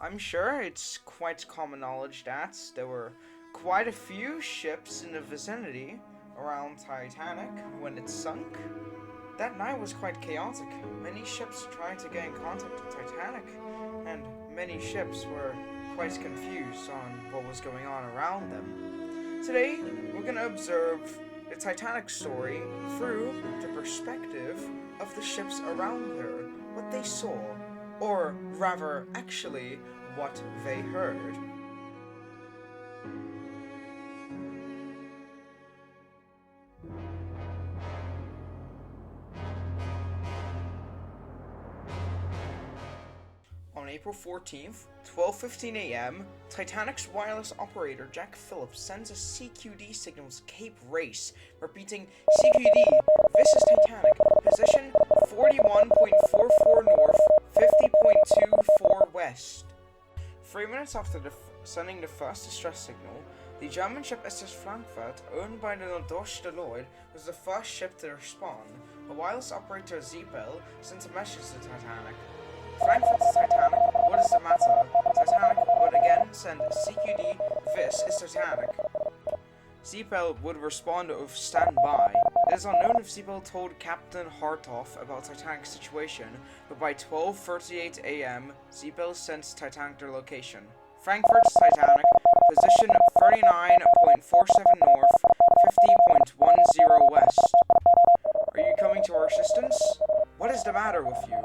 I'm sure it's quite common knowledge that there were quite a few ships in the vicinity around Titanic when it sunk. That night was quite chaotic. Many ships tried to get in contact with Titanic, and many ships were quite confused on what was going on around them. Today, we're going to observe the Titanic story through the perspective of the ships around her, what they saw, or rather, actually, what they heard. On April 14th, 12:15 a.m., Titanic's wireless operator Jack Phillips sends a CQD signal to Cape Race, repeating, "CQD, this is Titanic, position 41.44 north, 50.24 west." 3 minutes after sending the first distress signal, the German ship SS Frankfurt, owned by the Norddeutsche Lloyd, was the first ship to respond. The wireless operator Ypiranga sent a message to Titanic. "Frankfurt to Titanic, what is the matter?" Titanic would again send CQD, "This is Titanic." Ypiranga would respond with "Stand by." It is unknown if Ypiranga told Captain Hartoff about Titanic's situation, but by 12:38 a.m., Ypiranga sent Titanic their location. "Frankfurt to Titanic, position 39.47 north, 50.10 west. Are you coming to our assistance? What is the matter with you?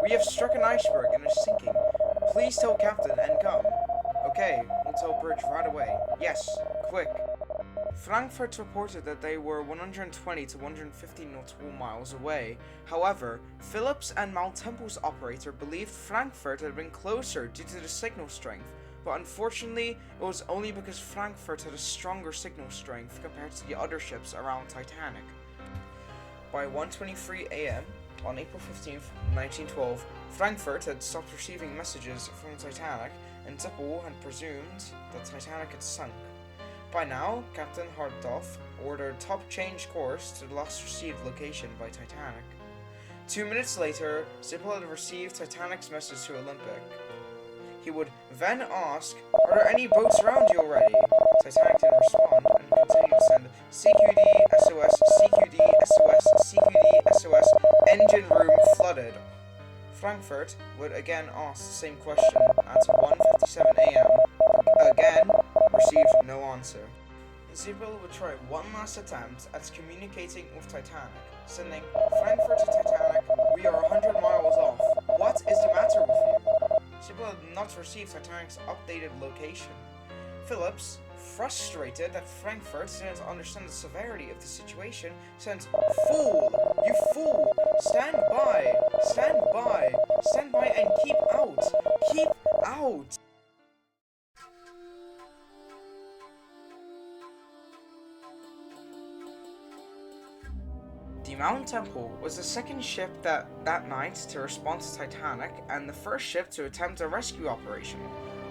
We have struck an iceberg and are sinking. Please tell Captain and come." "Okay, we'll tell Bridge right away." "Yes, quick." Frankfurt reported that they were 120 to 150 nautical miles away. However, Phillips and Mount Temple's operator believed Frankfurt had been closer due to the signal strength, but unfortunately, it was only because Frankfurt had a stronger signal strength compared to the other ships around Titanic. By 1:23 a.m., on April 15, 1912, Frankfurt had stopped receiving messages from Titanic, and Temple had presumed that Titanic had sunk. By now, Captain Hartoff ordered top change course to the last received location by Titanic. 2 minutes later, Temple had received Titanic's message to Olympic. He would then ask, "Are there any boats around you already?" Titanic didn't respond and continued to send CQD, SOS, CQD, SOS, CQD, SOS, engine room flooded. Frankfurt would again ask the same question at 1:57 a.m., again received no answer. Zebel would try one last attempt at communicating with Titanic, sending, "Frankfurt to Titanic, we are 100 miles off. What is the matter with you?" Zebel had not received Titanic's updated location. Phillips, frustrated that Frankfurt didn't understand the severity of the situation, sent, "Fool! You fool! Stand by! Stand by! Stand by and keep out! Keep out!" The Mount Temple was the second ship that night to respond to Titanic and the first ship to attempt a rescue operation.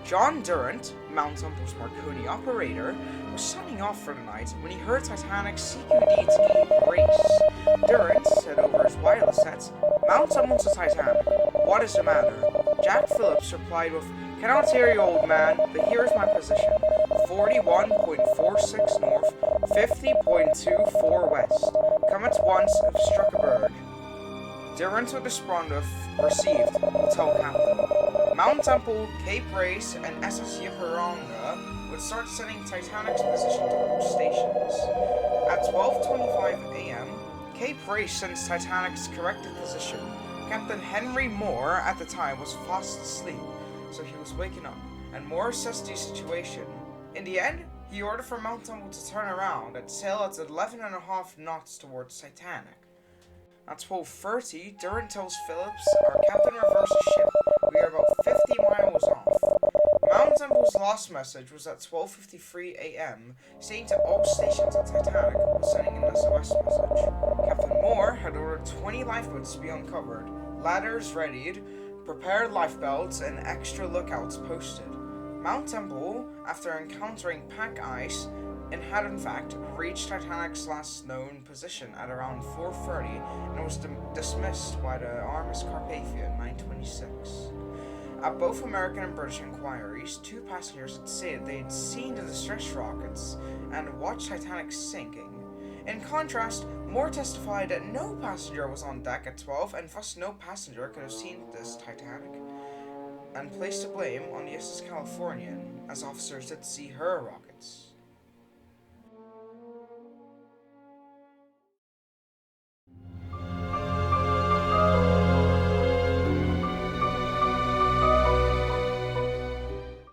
John Durant, Mount Temple's Marconi operator, was signing off for the night when he heard Titanic's CQD to Cape Race. Durant said over his wireless set, "Mount Temple to Titanic, what is the matter?" Jack Phillips replied with, "Cannot hear you, old man, but here is my position. 41.46 north, 50.24 west. Come at once and struck a berg." Durant would respond with, "Received, will tell Captain." Mount Temple, Cape Race, and SS Ypiranga would start sending Titanic's position to all stations. At 12:25 a.m., Cape Race sends Titanic's corrected position. Captain Henry Moore at the time was fast asleep, so he was waking up, and Moore assessed the situation. In the end, he ordered for Mount Temple to turn around and sail at 11.5 knots towards Titanic. At 12:30, Durant tells Phillips, "Our captain reverses ship. We are about 50 miles off." Mount Temple's last message was at 12:53 a.m., saying to all stations that Titanic was sending an SOS message. Captain Moore had ordered 20 lifeboats to be uncovered, ladders readied, prepared lifebelts, and extra lookouts posted. Mount Temple, after encountering pack ice, and had in fact reached Titanic's last known position at around 4:30 and was dismissed by the RMS Carpathia in 9:26. At both American and British inquiries, 2 passengers had said they had seen the distress rockets and watched Titanic sinking. In contrast, Moore testified that no passenger was on deck at 12 and thus no passenger could have seen this Titanic, and placed the blame on the USS Californian, as officers did see her rockets.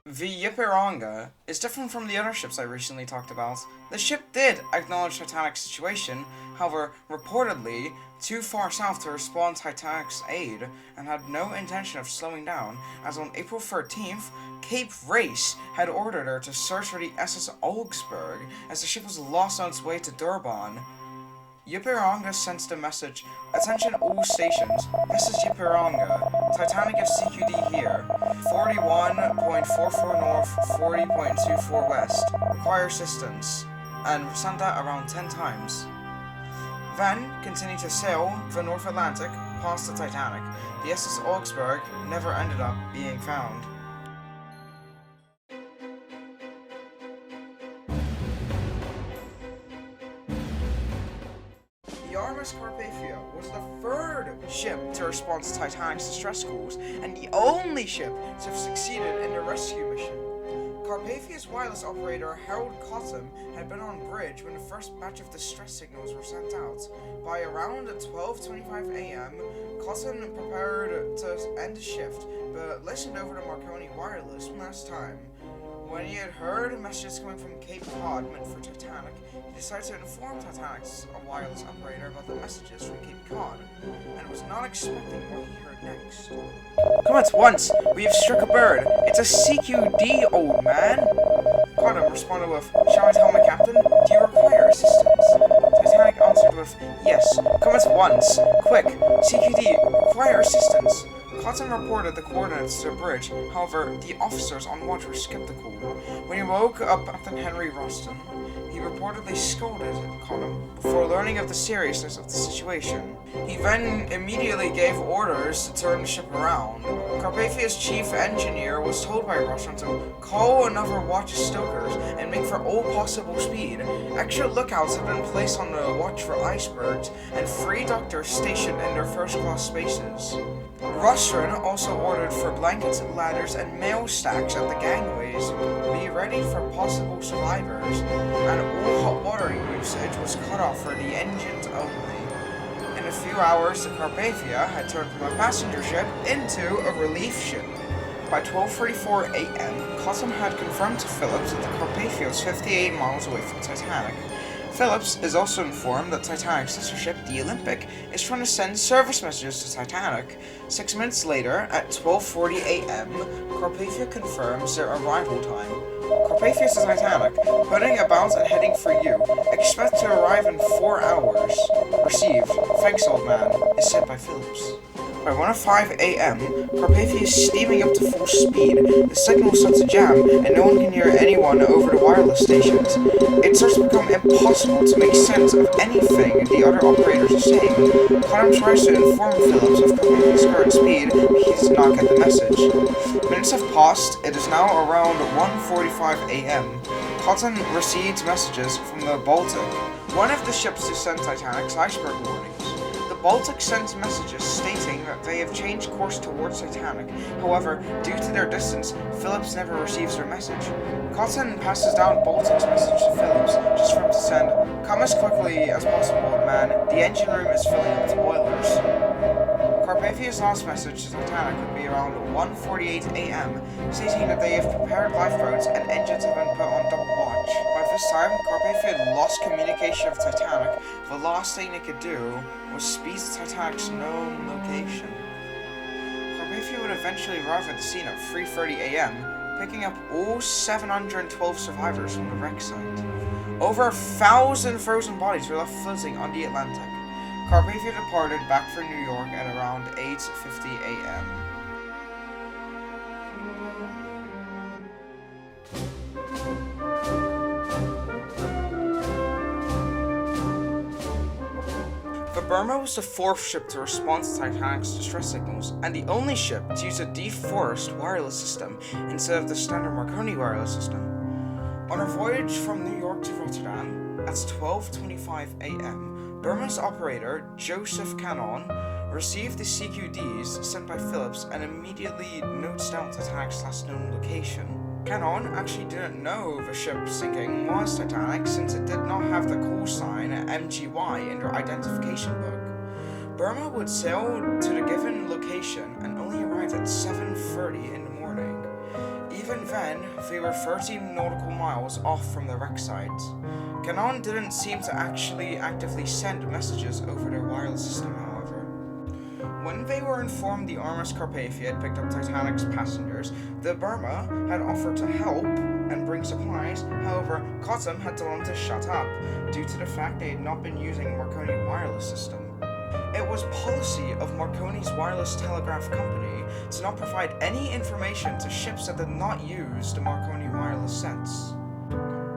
The Ypiranga is different from the other ships I recently talked about. The ship did acknowledge Titanic's situation, however, reportedly too far south to respond to Titanic's aid, and had no intention of slowing down, as on April 13th, Cape Race had ordered her to search for the SS Augsburg, as the ship was lost on its way to Durban. Ypiranga sends the message, "Attention all stations, this is Ypiranga. Titanic of CQD here. 41.44 north, 40.24 west. Require assistance." And sent that around 10 times. Then continued to sail the North Atlantic past the Titanic. The SS Augsburg never ended up being found. The RMS Carpathia was the 3rd ship to respond to Titanic's distress calls, and the only ship to have succeeded in the rescue mission. Carpathia's wireless operator Harold Cottam had been on bridge when the first batch of distress signals were sent out. By around 12:25 a.m., Cottam prepared to end the shift, but listened over to Marconi wireless one last time. When he had heard messages coming from Cape Cod meant for Titanic, he decided to inform Titanic's wireless operator about the messages from Cape Cod, and was not expecting what he heard next. "Come at once! We have struck a bird! It's a CQD, old man!" Cottam responded with, "Shall I tell my captain? Do you require assistance?" Titanic answered with, "Yes, come at once! Quick! CQD, require assistance!" Cottam reported the coordinates to the bridge, however, the officers on watch were skeptical. When he woke up Captain Henry Roston, he reportedly scolded Cottam before learning of the seriousness of the situation. He then immediately gave orders to turn the ship around. Carpathia's chief engineer was told by Roston to call another watch of stokers and make for all possible speed. Extra lookouts had been placed on the watch for icebergs, and 3 doctors stationed in their first-class spaces. Rostron also ordered for blankets, ladders, and mail stacks at the gangways to be ready for possible survivors, and all hot water usage was cut off for the engines only. In a few hours, the Carpathia had turned from a passenger ship into a relief ship. By 12:34 a.m., Cottam had confirmed to Phillips that the Carpathia was 58 miles away from Titanic. Phillips is also informed that Titanic's sister ship, the Olympic, is trying to send service messages to Titanic. 6 minutes later, at 12:40 a.m., Carpathia confirms their arrival time. Carpathia to Titanic, putting about and heading for you. Expect to arrive in 4 hours. Received. Thanks, old man, is said by Phillips. By 1:05 a.m., Carpathia is steaming up to full speed. The signal starts to jam, and no one can hear anyone over the wireless stations. It starts to become impossible to make sense of anything the other operators are saying. Cottam tries to inform Phillips of Carpathia's current speed, but he does not get the message. Minutes have passed. It is now around 1:45 a.m. Cottam receives messages from the Baltic, one of the ships to send Titanic's iceberg warnings. The Baltic sends messages stating that they have changed course towards Titanic. However, due to their distance, Phillips never receives their message. Cottam passes down Baltic's message to Phillips, just for him to send, "Come as quickly as possible, old man. The engine room is filling up to boilers." Carpathia's last message to Titanic would be around 1:48 a.m., stating that they have prepared lifeboats and engines have been put on double watch. By this time, Carpathia had lost communication with Titanic. The last thing they could do was speed to Titanic's known location. Carpathia would eventually arrive at the scene at 3:30 a.m., picking up all 712 survivors from the wreck site. Over 1,000 frozen bodies were left floating on the Atlantic. Carpathia departed back for New York at around 8:50 a.m. The Birma was the fourth ship to respond to Titanic's distress signals, and the only ship to use a de-forest wireless system instead of the standard Marconi wireless system. On her voyage from New York to Rotterdam, at 12:25 a.m., Birma's operator, Joseph Cannon, received the CQDs sent by Phillips and immediately notes down Titanic's last known location. Cannon actually didn't know the ship sinking was Titanic since it did not have the call sign MGY in their identification book. Birma would sail to the given location and only arrived at 7:30 in the morning. Even then, they were 30 nautical miles off from the wreck site. Cannon didn't seem to actually actively send messages over their wireless system, however. When they were informed the RMS Carpathia had picked up Titanic's passengers, the Birma had offered to help and bring supplies. However, Cottam had told them to shut up due to the fact they had not been using a Marconi wireless system. It was policy of Marconi's wireless telegraph company to not provide any information to ships that did not use the Marconi wireless sets.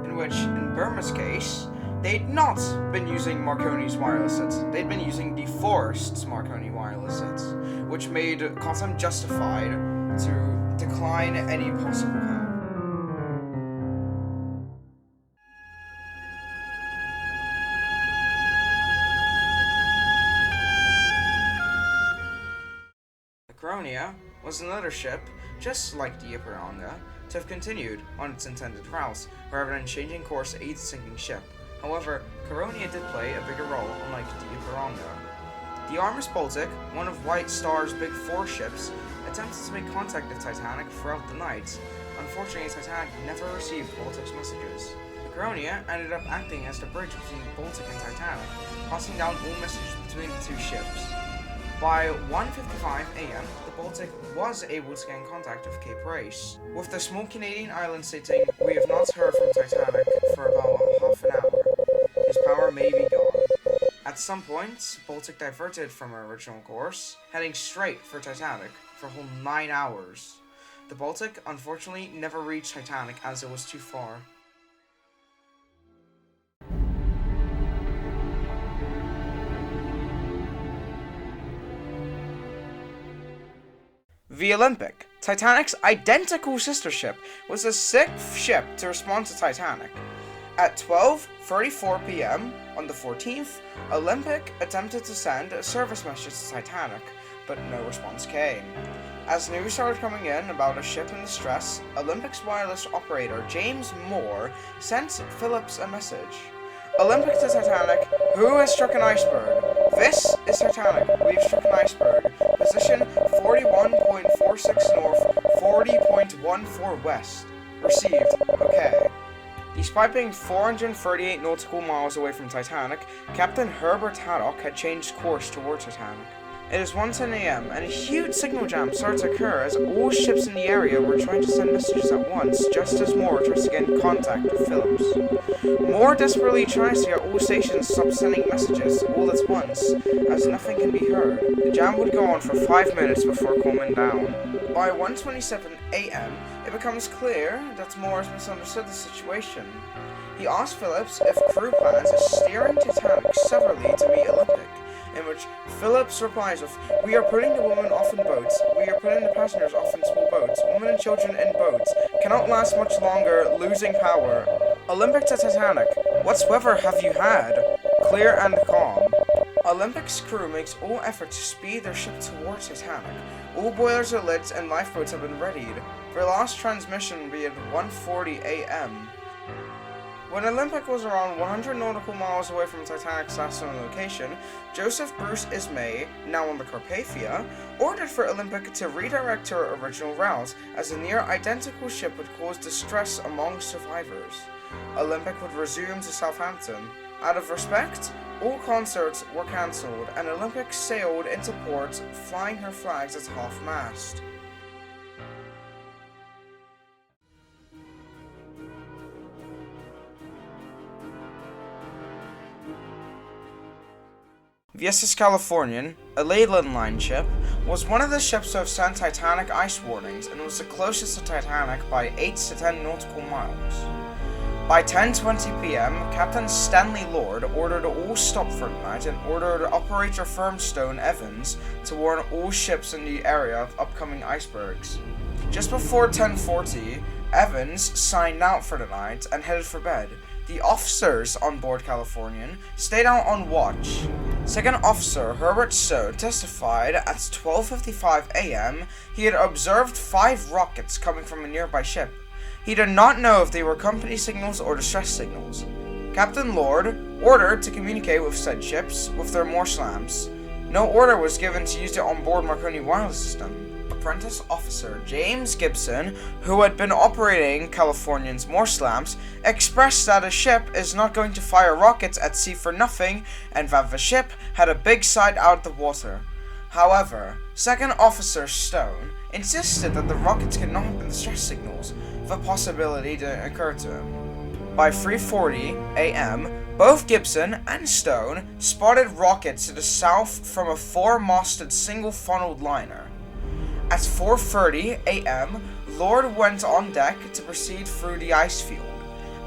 In which, in Birma's case, they'd not been using Marconi's wireless sets. They'd been using de-forest's Marconi wireless sets, which made Cottam justified to decline any possible help. The Caronia was another ship, just like the Ypiranga, to have continued on its intended route, rather than changing course to aid the sinking ship. However, Caronia did play a bigger role, unlike the Ypiranga. The RMS Baltic, one of White Star's big four ships, attempted to make contact with Titanic throughout the night. Unfortunately, Titanic never received Baltic's messages. The Caronia ended up acting as the bridge between Baltic and Titanic, passing down all messages between the two ships. By 1:55 a.m., the Baltic was able to gain contact with Cape Race. With the small Canadian island stating, "We have not heard from Titanic for about half an hour. His power may be gone." At some point, Baltic diverted from her original course, heading straight for Titanic for a whole 9 hours. The Baltic, unfortunately, never reached Titanic as it was too far. The Olympic, Titanic's identical sister ship, was the sixth ship to respond to Titanic. At 12:34 p.m. on the 14th, Olympic attempted to send a service message to Titanic, but no response came. As news started coming in about a ship in distress, Olympic's wireless operator James Moore sent Phillips a message. "Olympic to Titanic, who has struck an iceberg? This is Titanic, we've struck an iceberg. Position 41.46 north, 40.14 west. Received, okay." Despite being 438 nautical miles away from Titanic, Captain Herbert Haddock had changed course toward Titanic. It is 1:10 a.m. and a huge signal jam starts to occur as all ships in the area were trying to send messages at once, just as Moore tries to get in contact with Phillips. Moore desperately tries to get all stations to stop sending messages all at once, as nothing can be heard. The jam would go on for 5 minutes before calming down. By 1:27 a.m., it becomes clear that Moore has misunderstood the situation. He asks Phillips if crew plans is steering Titanic southerly to meet Olympic, in which Phillips replies with, "We are putting the women off in boats. We are putting the passengers off in small boats. Women and children in boats. Cannot last much longer, losing power. Olympic to Titanic. What weather have you had? Clear and calm." Olympic's crew makes all efforts to speed their ship towards Titanic. All boilers are lit and lifeboats have been readied. Their last transmission will be at 1:40 a.m. When Olympic was around 100 nautical miles away from Titanic's last known location, Joseph Bruce Ismay, now on the Carpathia, ordered for Olympic to redirect to her original route, as a near-identical ship would cause distress among survivors. Olympic would resume to Southampton. Out of respect, all concerts were cancelled, and Olympic sailed into port, flying her flags at half-mast. The RMS Californian, a Leyland Line ship, was one of the ships to have sent Titanic ice warnings and was the closest to Titanic by 8 to 10 nautical miles. By 10:20 p.m., Captain Stanley Lord ordered all stop for the night and ordered operator Firmstone Evans to warn all ships in the area of upcoming icebergs. Just before 10:40, Evans signed out for the night and headed for bed. The officers on board Californian stayed out on watch. Second Officer Herbert Stone testified at 12:55 a.m. he had observed 5 rockets coming from a nearby ship. He did not know if they were company signals or distress signals. Captain Lord ordered to communicate with said ships with their Morse lamps. No order was given to use the onboard Marconi wireless system. Apprentice Officer James Gibson, who had been operating Californian's Morse lamps, expressed that a ship is not going to fire rockets at sea for nothing and that the ship had a big sight out of the water. However, Second Officer Stone insisted that the rockets could not have been distress signals. The possibility didn't occur to him. By 3:40 a.m., both Gibson and Stone spotted rockets to the south from a 4-masted single-funneled liner. At 4:30 a.m., Lord went on deck to proceed through the ice field.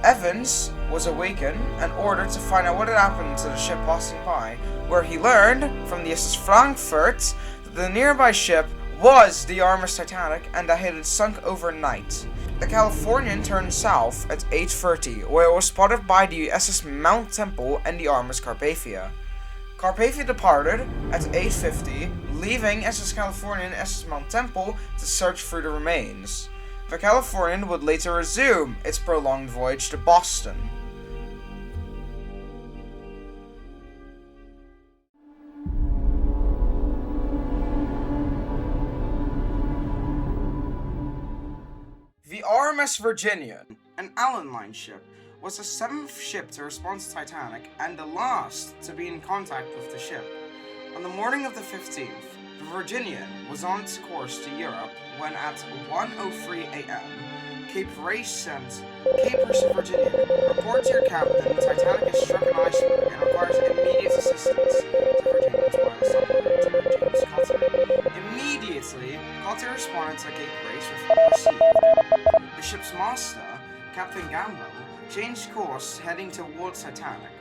Evans was awakened and ordered to find out what had happened to the ship passing by, where he learned from the SS Frankfurt that the nearby ship was the RMS Titanic and that it had sunk overnight. The Californian turned south at 8:30, where it was spotted by the SS Mount Temple and the RMS Carpathia. Carpathia departed at 8:50, leaving SS Californian and SS Mount Temple to search for the remains. The Californian would later resume its prolonged voyage to Boston. The RMS Virginian, an Allen Line ship, was the 7th ship to respond to Titanic and the last to be in contact with the ship. On the morning of the 15th, the Virginian was on its course to Europe when at 1:03 a.m., Cape Race sent Capers of Virginian, report to your captain, the Titanic has struck an iceberg and requires immediate assistance to Virginian's wireless operator, James Cotter. Immediately, Cotter responded to Cape Race with received. The ship's master, Captain Gamble, changed course heading towards Titanic.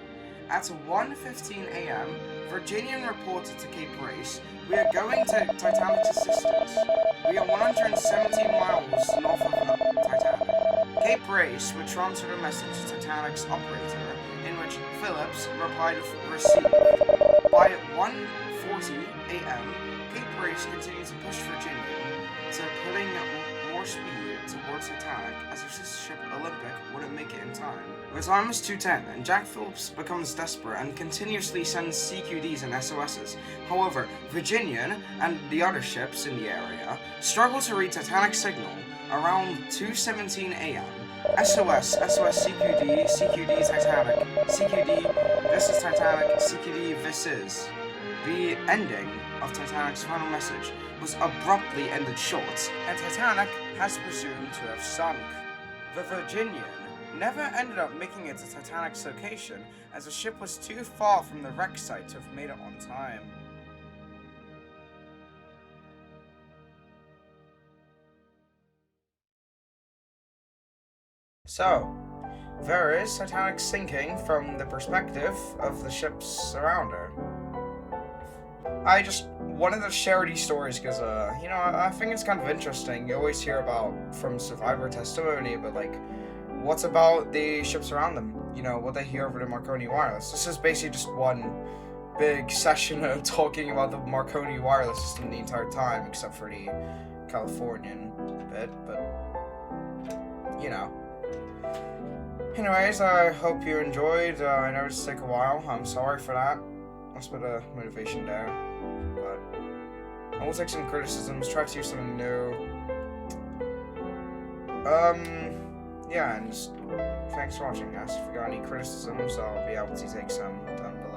At 1:15 a.m., Virginian reported to Cape Race, "We are going to Titanic's assistance. We are 117 miles north of Titanic." Cape Race would transfer the message to Titanic's operator, in which Phillips replied with "received." By 1:40 a.m., Cape Race continued to push Virginian to putting more speed towards Titanic, as her sister ship Olympic wouldn't make it in time. With RMS 210, and Jack Phillips becomes desperate and continuously sends CQDs and SOSs. However, Virginian and the other ships in the area struggle to read Titanic signal around 2:17 a.m. SOS, CQD, CQD Titanic, CQD, this is Titanic, CQD, this is. The ending of Titanic's final message was abruptly ended short, and Titanic has presumed to have sunk. The Virginian never ended up making it to Titanic's location, as the ship was too far from the wreck site to have made it on time. So, there is Titanic sinking from the perspective of the ships around her. I just wanted to share these stories because, I think it's kind of interesting. You always hear about from survivor testimony, but what about the ships around them? What they hear over the Marconi wireless. This is basically just one big session of talking about the Marconi wireless system the entire time, except for the Californian bit, but, Anyways, I hope you enjoyed. I know it's take a while. I'm sorry for that. That's a bit of motivation there. But I will take some criticisms, try to do something new. Yeah, and just thanks for watching, guys. If you got any criticisms, I'll be able to take some down below.